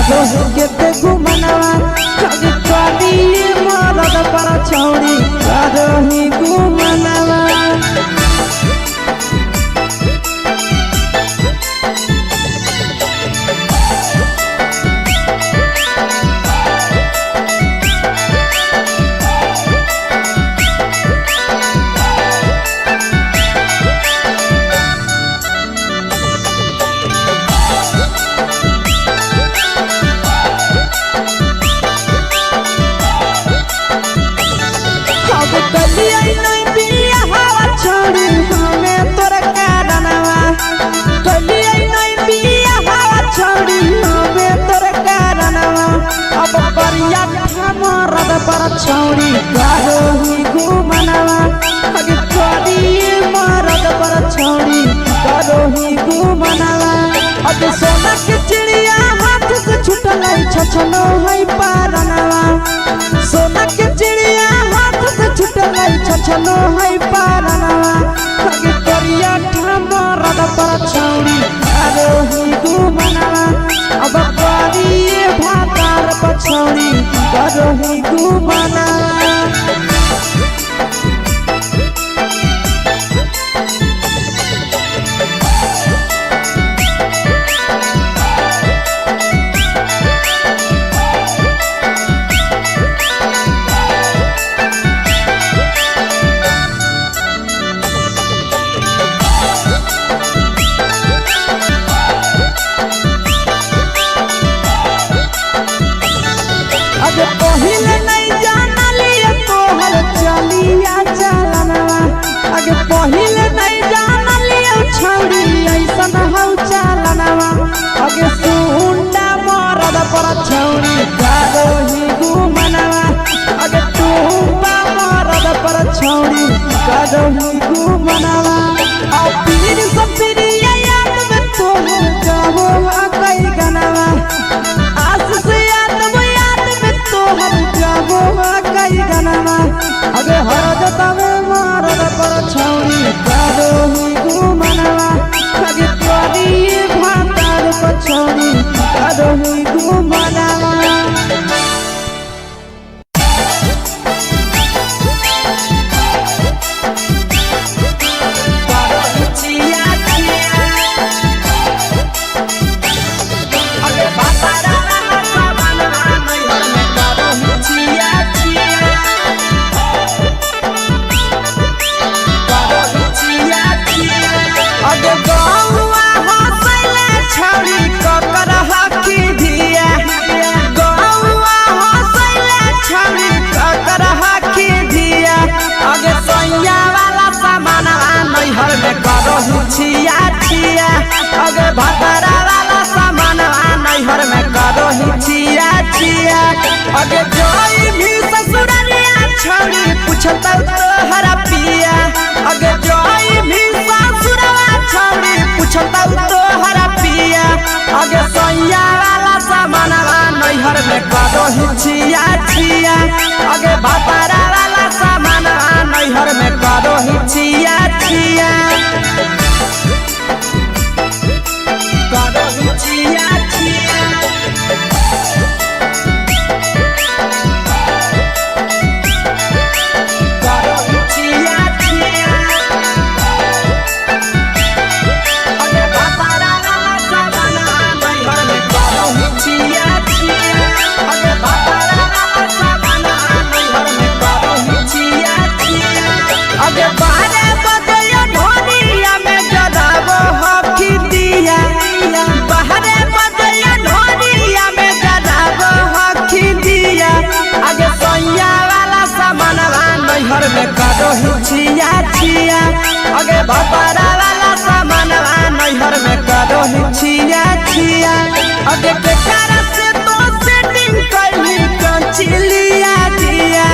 के घुमनवा कभी मरद पर छौड़ी करही घुमनवा। मरद पर छौड़ी करही घुमनवा मरद पर छौड़ी करही घुमनवा। अब सोना के चिड़िया हाथ से छुटल छछनो है पारनवा। सोना के चिड़िया हाथ से छुटल छछनो है पारनवा। करिया मरद पर छौड़ी करही घुमनवा। अब करिए भातार पर छौड़ी करही घुमनवा। पहिले नहीं जानलिए तोहर चलिया चलनवा। आगे पहिले नहीं जानलिए छौड़ी ऐसन हौ चलनवा। आगे सुंडा मरद पर छौड़ी करही घुमनवा। आगे टूपा मरद पर छौड़ी करही घुमनवा। और पीर सब पीरिया याद में तोहर जाबो कई गनवा। आस से कई गनवा। अगे हरजता में मरद पर छौड़ी करही घुमनवा। अगे करिए भातार पर छौड़ी करही घुमनवा। छिया छिया अगे भतरा वाला सामान नैहर में करही छिया छिया। अगे जोई भी ससुरलिया छौड़ी पूछता तोहरा पिया। अगे जोई भी ससुरवा छौड़ी पूछता तोहरा पिया। अगे सैया वाला सामान नैहर में करही छिया छिया। अगे भतरा वाला सामान नैहर में करही छिया छिया। छिया छिया करही छिया छिया। अगे भतरा वाला सामान नैहर में करही छिया छिया। अगे भतरा वाला सामान नैहर में करही छिया छिया। अगे बारे बदलियो ढोलिया में जराबो हकी दिया। बाहरे बदलिया ढोलिया में जराबो हकी दिया। आगे सैया वाला सामान नैहर में करही छिया छिया। आगे भतरा वाला सामान नैहर में करही छिया छिया। आगे केकरा से तो सेटिंग करही कंचिलिया दिया।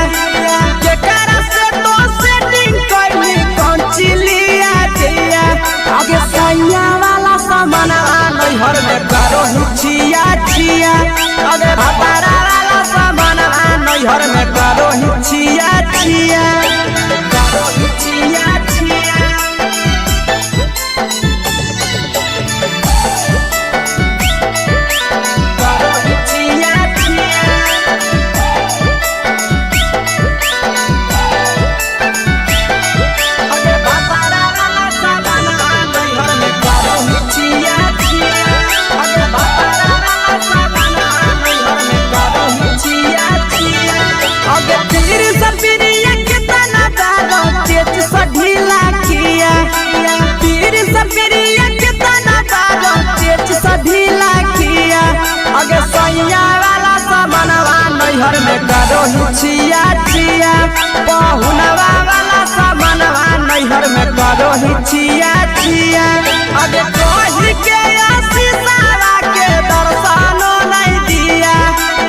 केकरा से तो सेटिंग करही कंचिलिया दिया। आगे सैया वाला सामान नैहर में करही छिया छिया। अगे भतरा वाला सामान नैहर में करही छिया छिया। करही छिया छिया। नैहर में करो हिचिया छिया पहुनवा वाला सामानवा नैहर में करो हिचिया छिया अगे कही के आशीषवा के दर्शनो नहीं दिया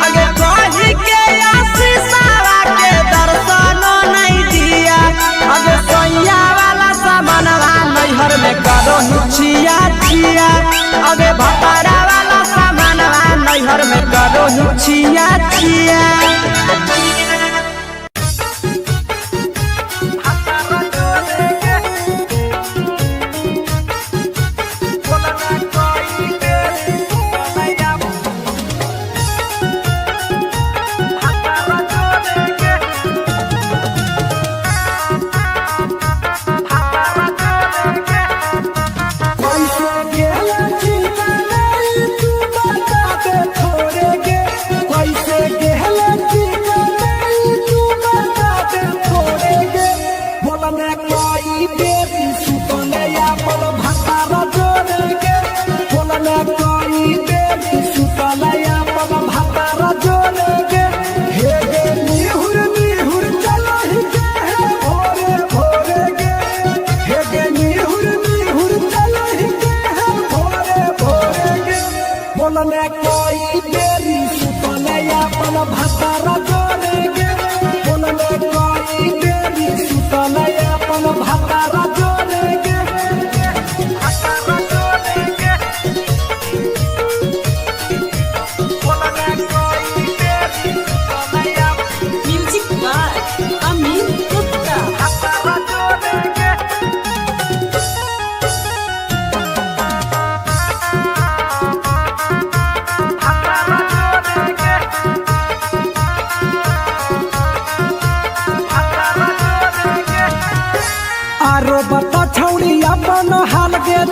अगे कही के आशीषवा के दर्शनो नहीं दिया अगे सोया वाला सामानवा नैहर में करो हिचिया छिया अगे भतारा वाला सामानवा नैहर में करो हिचिया छिया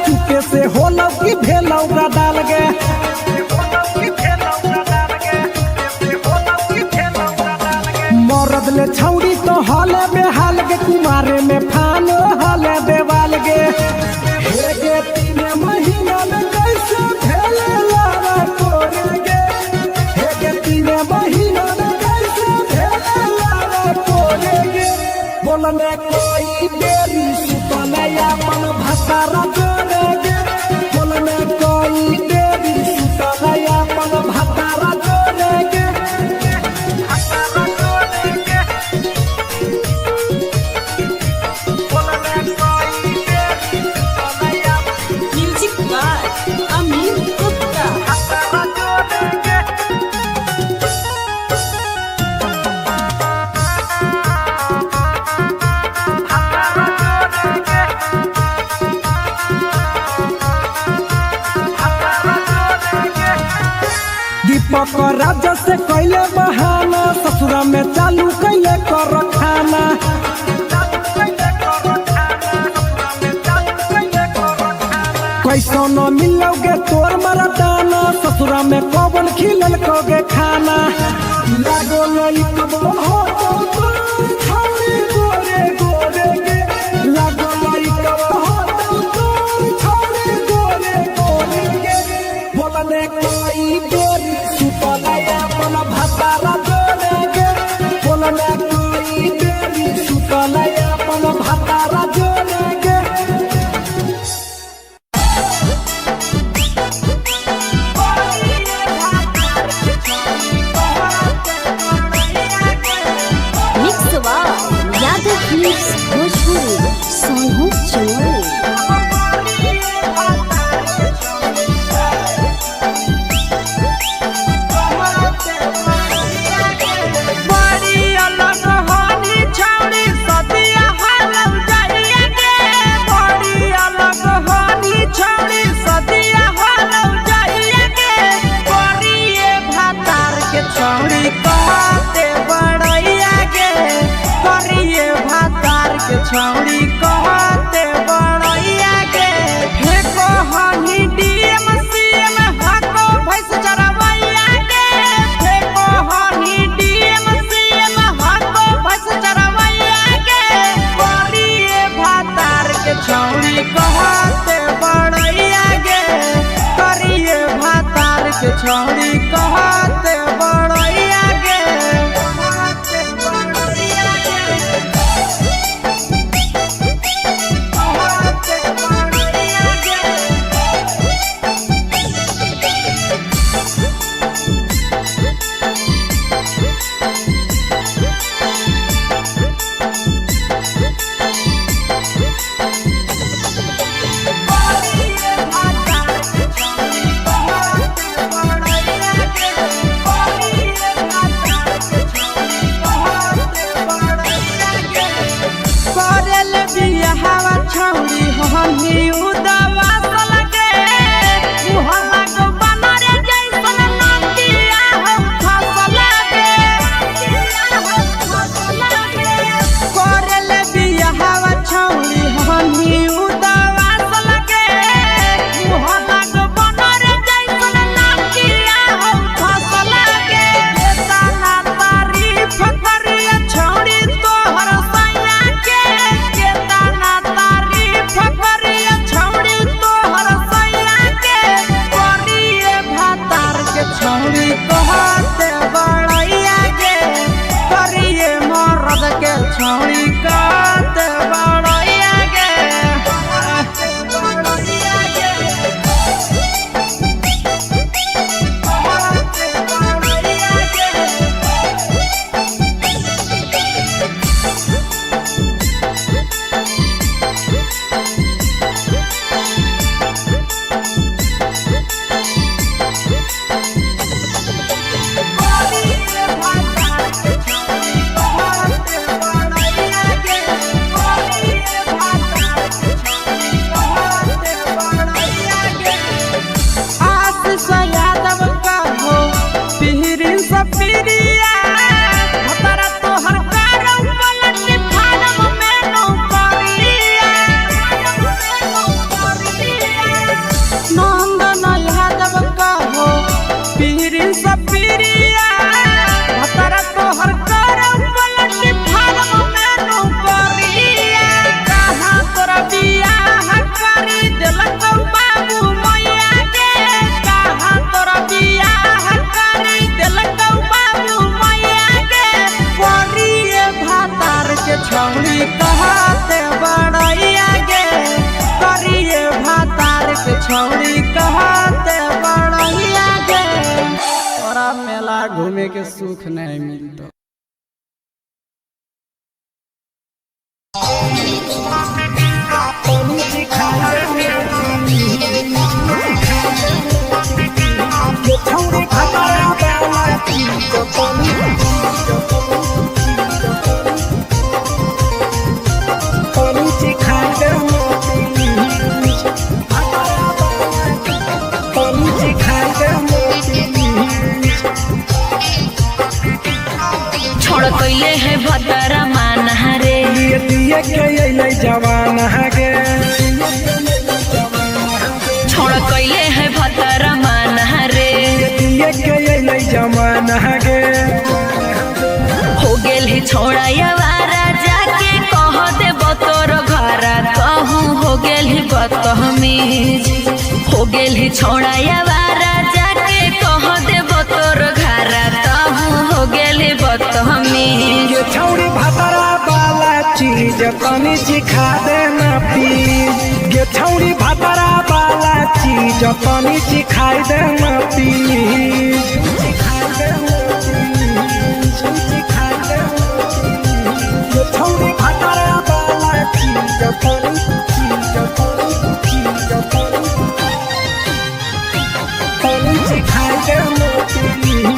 चुके से होलौ की भेलौ का डाल गे मरद ले छौड़ी तो हले बेहाल गे कुमारे में फान हले देवाल गे हे गे 3 महीना में कैसे भेले लारा कोरे गे हे गे 3 महीना में कैसे भेले लारा कोरे गे बोलने कोई देरी सुतले अपन भतारा राजा से कैले बहाना ससुरा में चालू कैले कर खाना कैसो न मिलोगे तोर मरदाना ससुरा में कौन खिलल कोगे खाना लागो नहीं कबो हो तो छौरी गोरे गोरे गे लागो नहीं कबो हो तो छौरी गोरे गोरे गे बोलने कोई गोरी सुतलया अपन भतारा जोरे गे बोलने कोई गोरी सुतलया अपन भतारा जोरे गे छौड़ी कहते बड़ैया के हे कहनी डीएम सीएम हको भैंस चरवैया के हे कहनी डीएम सीएम हको भैंस चरवैया के करिए भातार के छौड़ी कहते बड़ैया के करिए भातार के छौड़ी कहते बड़ैया के सफिरिया भतरा तोहर कारौ पलट फारम में नौकरिया नंद नल्हा जब कहो पीरी सफिरिया भतरा तोहर कारौ पलट फारम में नौकरिया कहाँ तोरा बियाह करी देलकौ बाबू मैया के कहाँ तोरा बियाह करी देलकौ बाबू मैया के करिए भातार के छौड़ी कहते बड़ैया गे करिए भातार के छौड़ी कहते बड़ैया गे तोरा मेला घूमे के सुख नहीं मिलता छोड़ कैले है भतरा माना रे दिए के अइलै जवान गे छोड़ कैले है भतरा माना रे दिए के अइलै जवान गे हो गेल ही छोड़ा यावारा जाके कह दे बतोर घरा कहूँ हो गेल ही बदतमीज हो गेल ही छोड़ा यावारा जाके कह दे बतोर घरा कहूँ हो गेल ही बदतमीज ये छौड़ी भतरा वाला चीज तनी सिखा देना प्लीज ये छौड़ी भतरा वाला चीज तनी सिखा देना प्लीज ये छौड़ी भतरा वाला चीज तनी सिखा देना प्लीज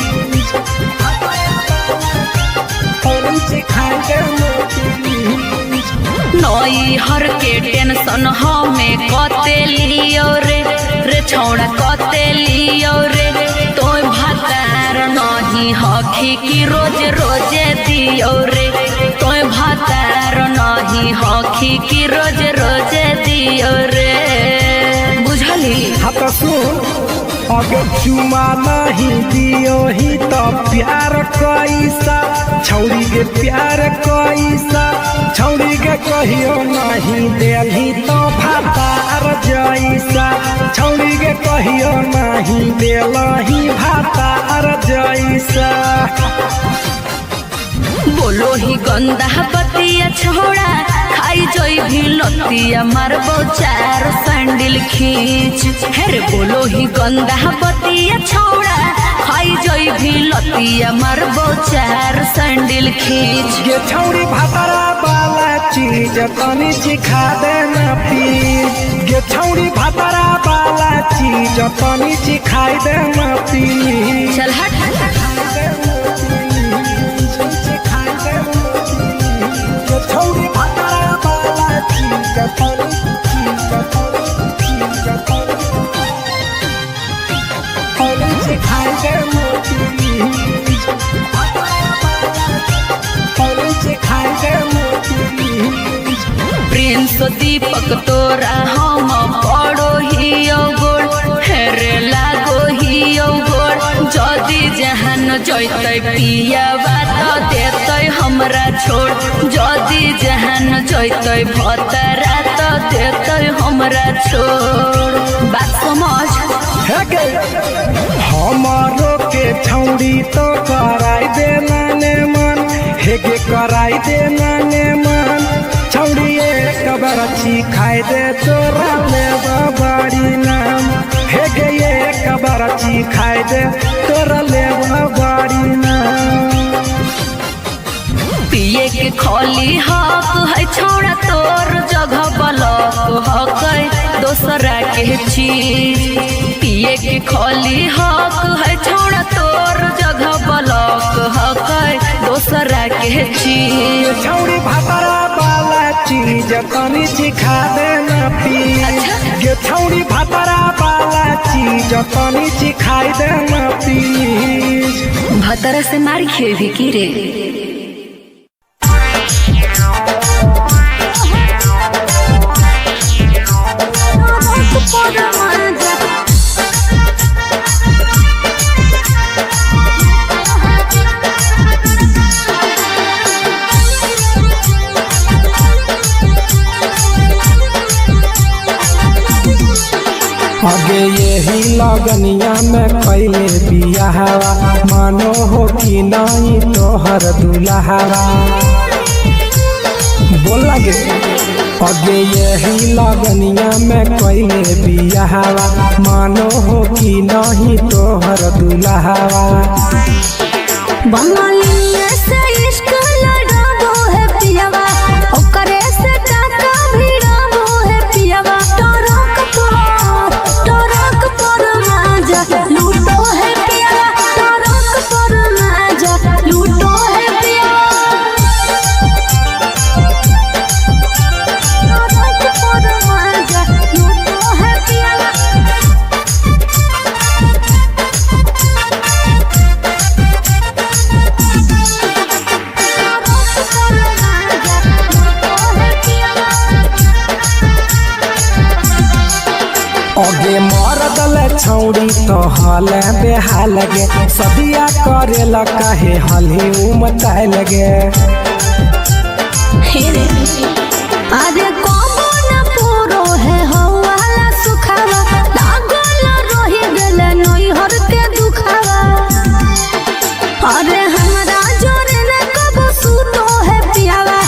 नई हर के टेंशन हमें कते लियो रे छौड़ा कते लियो रे तो भातार नहीं हखी की रोज रोजे दियो रे तो भातार नहीं हखी की रोज रोजे दियो रे बुझली हाँ तो सुन अगर चुमा नहीं दियो ही तो प्यार कैसा छौड़ी के प्यार कैसा छौड़ी के कहियो नहीं देलही तो भातार जैसा छौड़ी के कहियो नहीं देलही भातार जैसा बोलो ही गंदा बतिया छोड़ा खाई जोई भी लतिया मारबो चार सैंडल खींच हेरे बोलो ही गंदा बतिया छोड़ा खाई जोई भी लतिया मारबो चार सैंडल खींच ये छौड़ी भतरा वाला चीज तनी सिखा देना प्लीज ये छौड़ी भतरा वाला चीज तनी सिखा देना प्लीज चल हट छौड़ी भतरा वाला चीज तनी सिखा देना प्लीज प्रिंस दीपक तोरा हम पड़ो ही गोड़ हेरे लागो ही गोड़ जदी जहान जैते पिया बात देते हमरा छोड़ जदी जहान जैते भतरा तो देते हमरा छोड़ बात समझ हमारो के छौड़ी तो कराई देना ने मन हेगे कराई देना ने मन छौड़ी एक बरछी खाई दे तोरा ले बड़ी नाम हेगे एक बरछी खाई दे तोरा ले बड़ी नाम पिए के खोली हक है छोड़ा तोर जगह बलक हक दोसरा के चीज पिए के खोली हक है छोड़ा तोर जगह बलक हक दोसरा के चीज छौड़ी भतरा वाला चीज तनी चिखा देना पीस गे छौड़ी भतरा वाला चीज तनी चिखाई देना पीस। भतरा से मार खेबी की रे। आगे यही लगनिया में कैले बियाहवा मानो हो कि नहीं तोहर दुल्हावा बोल लगे। आगे यही लगनिया में कैले बियाहवा मानो हो कि नहीं तोहर दुल्हावा। बंगालिया से इश्क लड़ाबो है पियावा ओकरे से टाका भिड़ाबो है पियावा। टरक पर माजा लूटो है पियावा टरक पर माजा लूटो है पियावा। टरक पर माजा लूटो है पियावा। आगे मरदल छौड़ी तो हल बेहाल गे सदिया करे ला काहे हली उमताए लगे। अरे कबो न पूरो है हवाला सुखावा लागल रही गेले नैहर के दुखावा। अरे हमरा जोरे न कबो सूतो है पियावा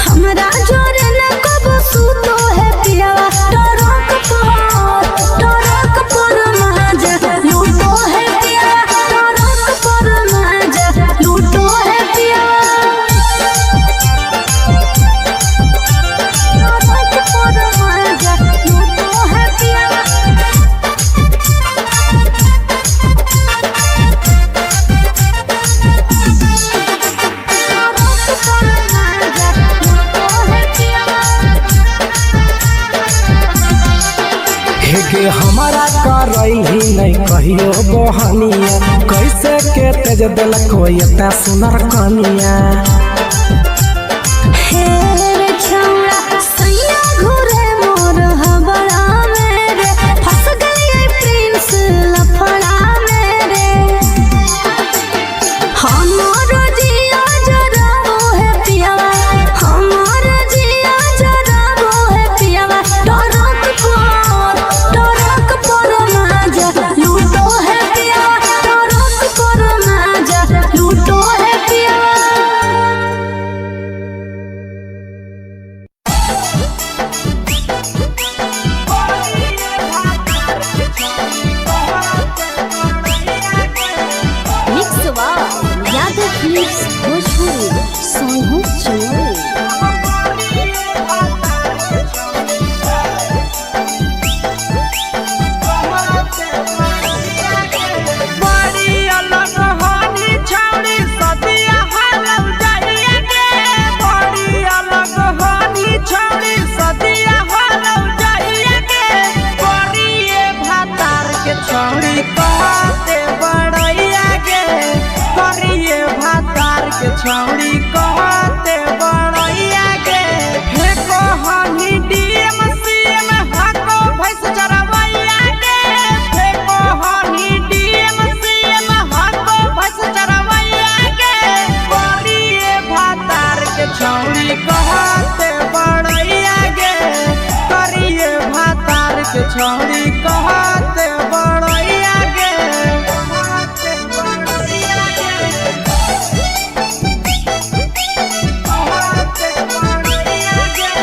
हमरा जोरे न कबो सूतो है पियावा। टरक पर माजा लूटो है पियावा टरक पर माजा लूटो है पियावा। हेगे हमारा करई ही नहीं कहियो बहनिया कैसे के तेज दिल कोई इतना सुनर कनिया। हेरे छौड़ा सैया घुरे मोर हबड़ा मेरे फंस गई प्रिंस लफड़ा मेरे। हमार जिया जराबो है पियावा हमार जिया जराबो है पियावा। टरक पर माजा लूटो है पियावा टरक पर माजा लूटो है पियावा। मिक्सवा यादव फिल्म्स भोजपुरी सोनू चोरी। बड़ी अलग हानी छौड़ी सदिया हालम जाइए गे। बड़ी अलग हानी छौड़ी सदिया हालम जाइए गे। करिए भातार के छौड़ी कहते बड़ैया गे। करिए भातार के छौड़ी कहते बड़ैया गे। हे कहनी डीएम सीएम हाको भैंस चरवैया गे। हे कहनी डीएम सीएम हाको भैंस चरवैया गे। करिए भातार के छौड़ी कहते बड़ैया गे। करिए भातार के छौड़ी कहते बड़ैया गे। कहते बड़ैया गे। कहते बड़ैया गे।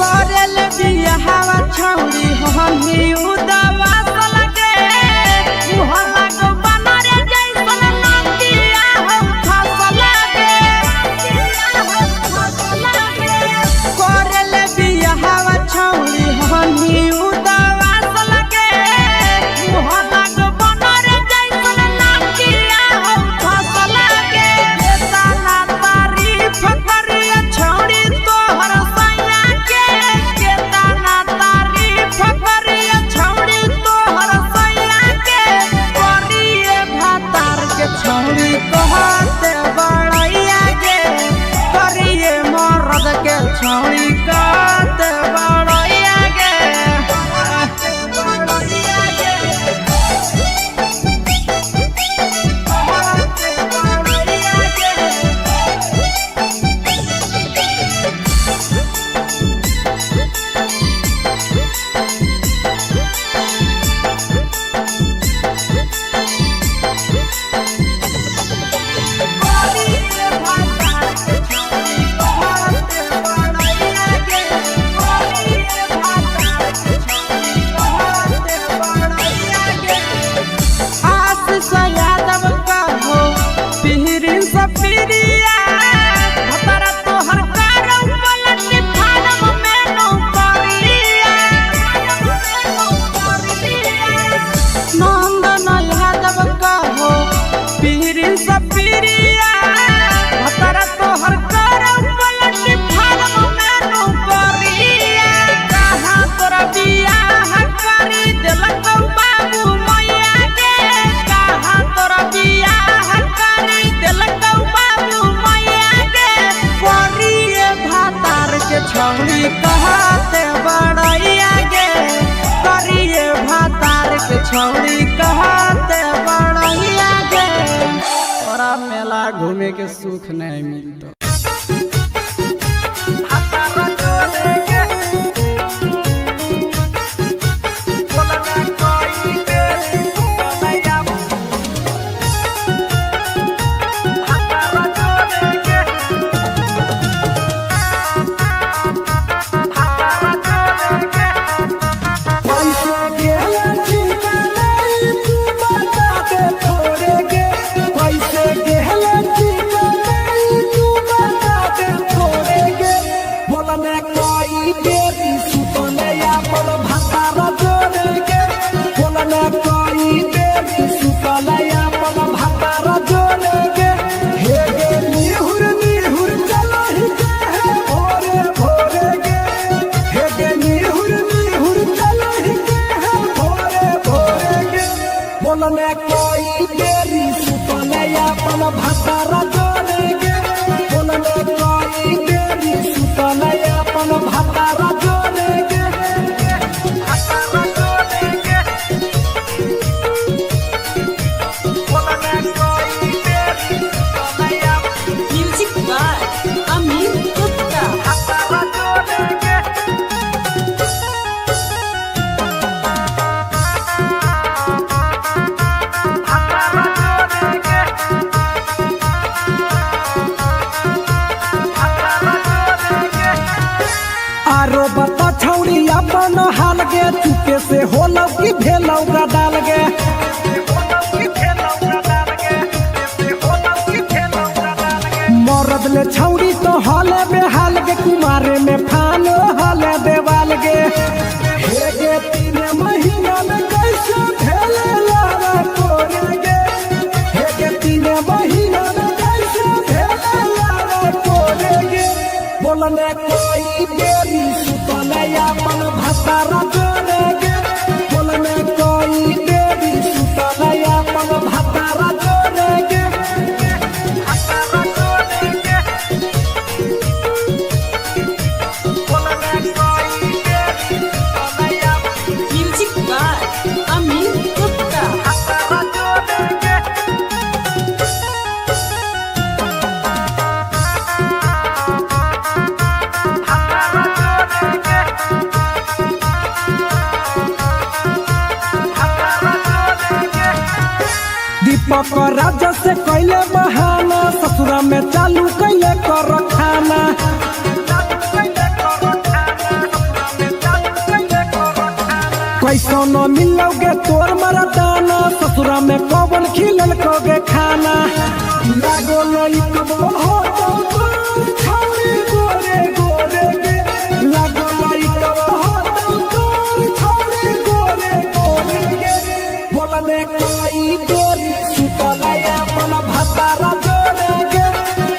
करेल बियाहवा छौड़ी हमी उदवा लगे। के छौड़ी कहते बड़ैया गे करिए भातार के छौड़ी कहते बड़ैया गे तोरा मेला घूमे के सुख नहीं मिलता। अपन हाल गे चुके से होलौ की भेलौ डाल गे मरद ले छौड़ी तो हले बेहाल गे कुमारे में फान हले देवाल गे हे गे 3 महीना में कैसे भेले लारा कोरे गे हे गे 3 महीना में कैसे भेले लारा कोरे गे बोलने कोई देरी सुतले अपन भातारा जोरे गे बोलने कोई देरी सुतले अपन भातारा जोरे गे दीपक राजा से कैले बहाना ससुरा में चालू कैले कर खाना कैसो न मिलोगे तोर मरदाना ससुरा में कौन खिलल कोगे खाना लागो लई कबो हो तो छौड़ी गोरे गोरे गे लागो लई कबो हो तो छौड़ी गोरे गोरे गे बोलने कोई गोरी सुतले अपन भातारा जोरे गे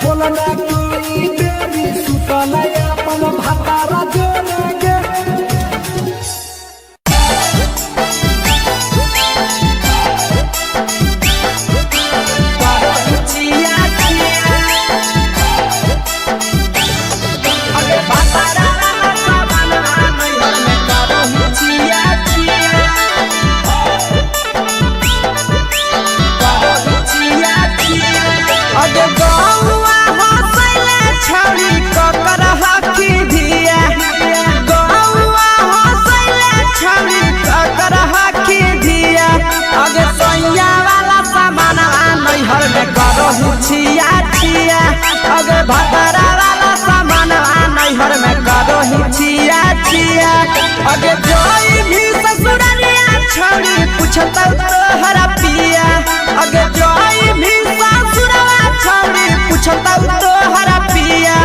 बोलने कोई देरी सुतले अपन भातारा जोरे गे छिया छिया अगे भतरा वाला सामान नैहर में करो ही छिया छिया अगे जोई भी ससुरालिया छोड़ी पूछता तोहरा पिया अगे जोई भी ससुरवा छोड़ी पूछता तोहरा पिया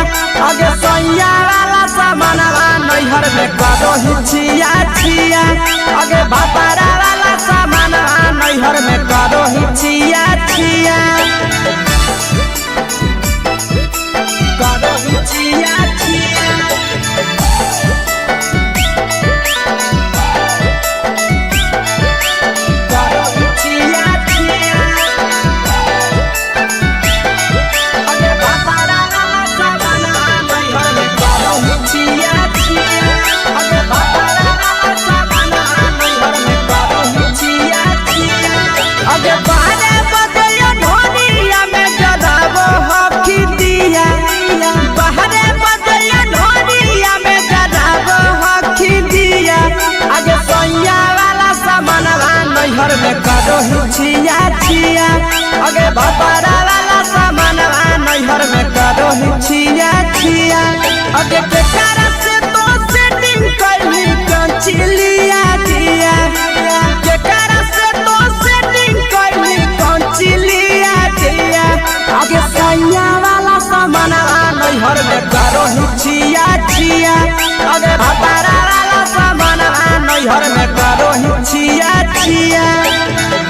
अगे सैया वाला सामान नैहर में करो ही छिया छिया अगे भतरा वाला सामान नैहर में करो ही छिया छिया छिया छिया छिया छिया अगे बाबा रा सावन नैहर में करो छिया अगे भतारा वाला सामानवा नैहर में करो ही छिया छिया अगे केकरा से तो सेटिंग कैली कंचिलिया दिया केकरा से तो सेटिंग कैली कंचिलिया दिया अगे सैया वाला सामानवा नैहर में करो ही छिया छिया अगे भतारा वाला सामानवा नैहर में करो ही छिया छिया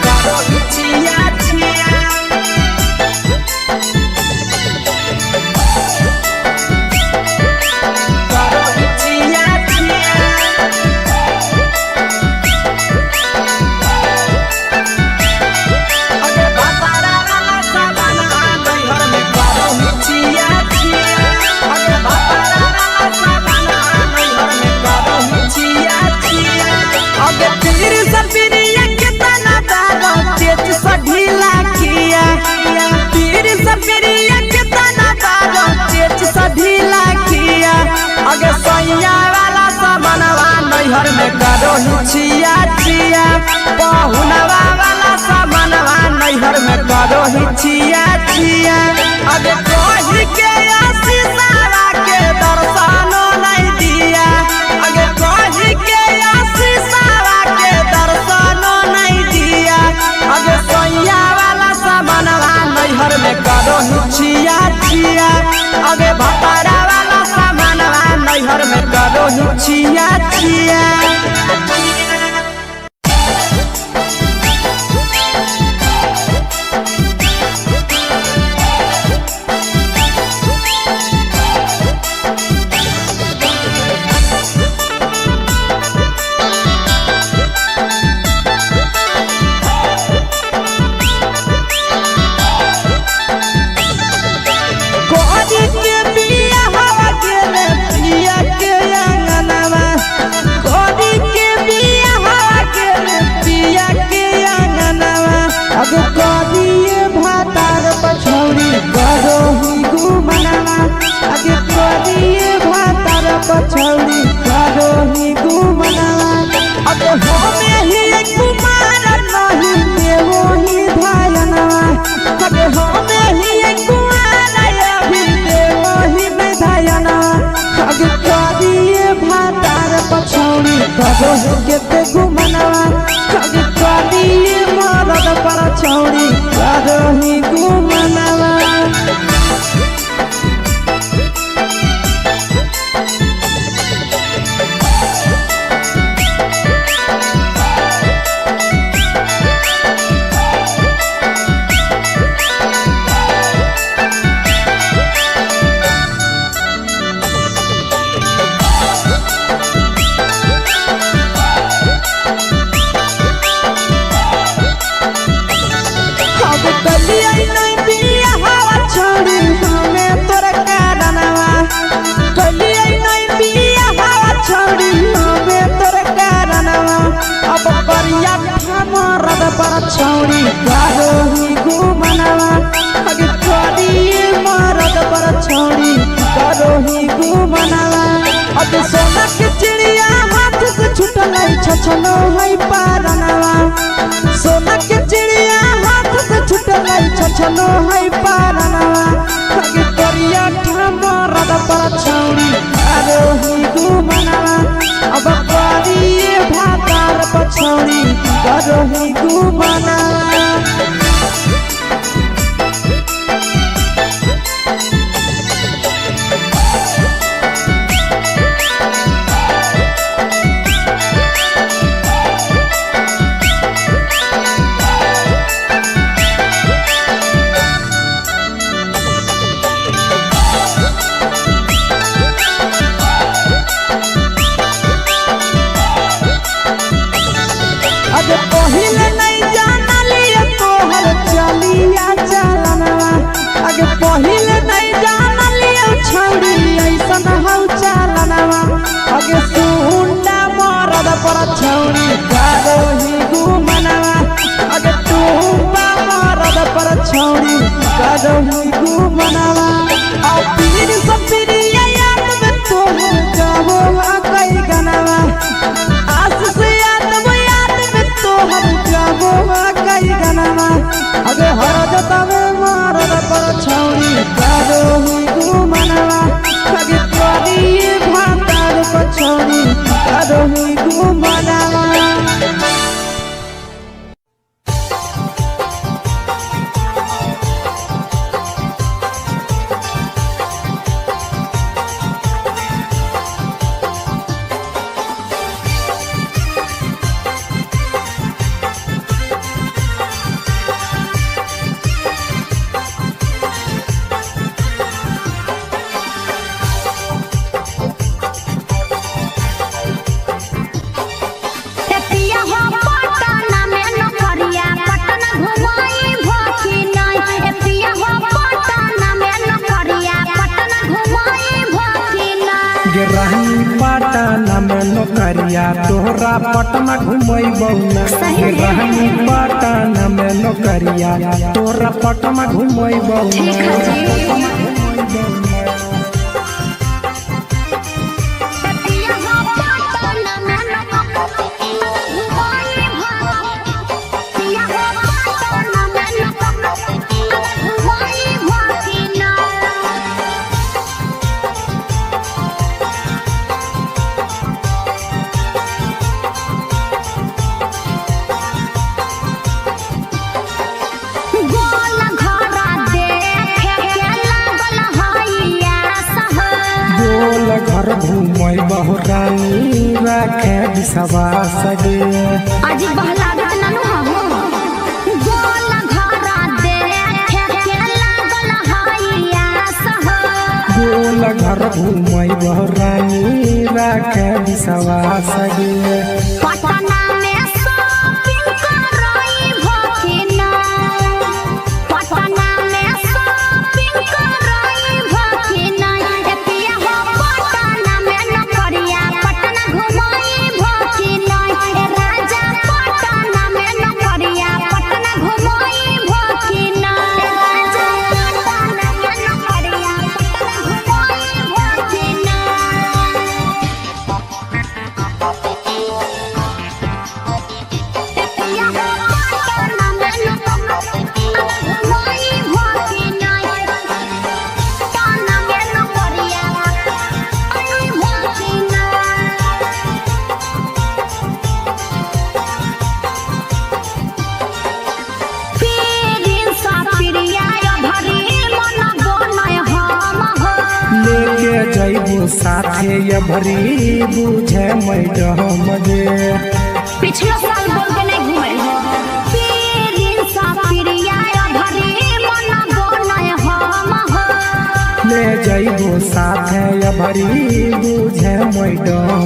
करो ही छिया छिया अगे सैया वाला सामानवा नैहर में करो ही छिया छिया पहुनवा वाला सामानवा नैहर में करो ही छिया छिया अगे कही के आशीषवा के दर्शनो नहीं दिया अगे कही के आशीषवा के दर्शनो नहीं दिया अगे सैया वाला सामानवा नैहर में करो ही छिया छिया अगे भतारा वाला सामानवा नैहर में करो ही छिया छिया पछौड़ी करो ही घुमनावा अगे हमें ही कुमार नहीं देवो ही धायनवा अगे हमें ही कुमार अभी देवो ही धायनवा अगे करिए भातार पछौड़ी करो ही केते घुमनावा अगे करिए मरद पछौड़ी करो ही घुमनावा पछौड़ी करो ही घुमनावा अगे करिए मरद पछौड़ी करो ही घुमनावा अगे सोना के चिड़िया हाथ से छूटल छछनो है पारनावा सोना के चिड़िया हाथ से छूटल छछनो है पारनावा अगे करिया मरद पछौड़ी करो ही घुमनावा अब करिए भातार पछौड़ी करो ही घुमनावा अगे पहिले नहीं जानलिए तोहर चलिया चलनवा अगे पहिले नहीं जानलिए छौड़ी ऐसन हौ चलनवा अगे सुंडा मरद पर छौड़ी करो ही घुमनावा अगे टूपा मरद पर छौड़ी करो ही घुमनावा आ पीर सब पीरिया याद में तोहर जाबो कई गनावा आस से याद में तोहर जाबो कई गनावा अगे हरजता में मारद पर छौरी करो हुई घुमनवा अगे तोरी भातार पर छौरी करो हुई घुमनवा। पटना में नौकरिया तोहरा पटना घुमैबौ ना रहनी पटना में नौकरिया तोहरा पटना घुमैबौ ना। घर घूमै बहुरानी राखे बिसवा सगे आज बहला ननु हो गोल घरा देखे के लागल हइया सह गोल घर घूमै बहुरानी राखे बिसवा सगे पटना में शॉपिंग करई भकिना पटना में शॉपिंग करई भकिना एतिया हो पटना में नौकरिया पटना घुमई भकिना ए राजा पटना में नौकरिया पटना घुमई भकिना ए राजा पटना में नौकरिया पटना घुमई भकिना। लेके जइबो साथे ये भरी बुझे मैडम गे पिछला साल बोल के नहीं घूमे हो पीरिन सा पिरिया भरी मन बोलय हम हो ले जइबो साथे ये भरी बुझे मैडम